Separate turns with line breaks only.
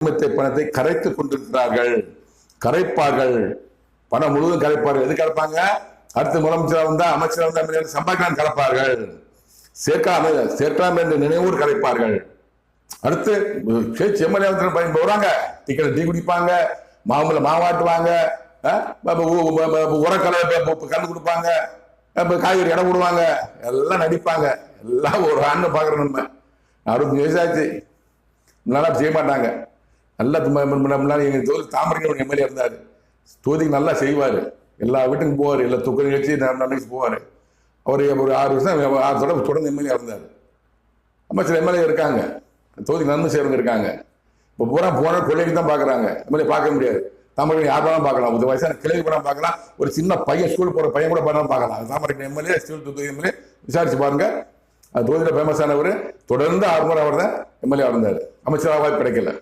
பணத்தை கரைத்துக் கொண்டிருக்கிறார்கள். கரைப்பார்கள், பணம் முழுவதும் கரைப்பார்கள். எது கரைப்பாங்க? அடுத்த முதலமைச்சராக வந்தா அமைச்சராக வந்தா சம்பாதிக்கலாம் கலப்பார்கள். சேர்க்காம என்ற நினைவோடு கலைப்பார்கள். அடுத்து எம்எல்ஏ போறாங்க, டீ குடிப்பாங்க, மாவாட்டுவாங்க, உரக்கலை கலந்து கொடுப்பாங்க, காய்கறி இடம் விடுவாங்க, எல்லாம் நடிப்பாங்க. எல்லாம் ஒரு ஆண்டு பாக்குறோம். நம்ம 65 வயசு ஆச்சு, நல்லா செய்ய மாட்டாங்க. நல்லா எங்க தொகுதி தாமரைக்கு எம்எல்ஏ இருந்தாரு, தொகுதிக்கு நல்லா செய்வாரு, எல்லா வீட்டுக்கும் போவார், எல்லா துக்க நிகழ்ச்சி நல்ல போவார். அவர் ஒரு 6 வருஷம் தொடர்ந்து எம்எல்ஏ இருந்தார். அமைச்சர் எம்எல்ஏ இருக்காங்க, தொகுதிக்கு நன்மை செய்யறவங்க இருக்காங்க. இப்போ பூரா போன கொள்ளைக்கு தான் பார்க்குறாங்க, எம்எல்ஏ பார்க்க முடியாது. தாமரை யார் வேணாலும் பார்க்கலாம், ஒரு வயசான கிளை கூட பார்க்கலாம், ஒரு சின்ன பையன் ஸ்கூல் போகிற பையன் கூட பண்ணாலும் பார்க்கலாம். தாமரை எம்எல்ஏ தொகுதி எம்எல்ஏ விசாரிச்சு பாருங்க. அது தொகுதியில் ஃபேமஸானவர், தொடர்ந்து 6 முறை அவர் தான் எம்எல்ஏ இருந்தார், அமைச்சராக வாய்ப்பு கிடைக்கல.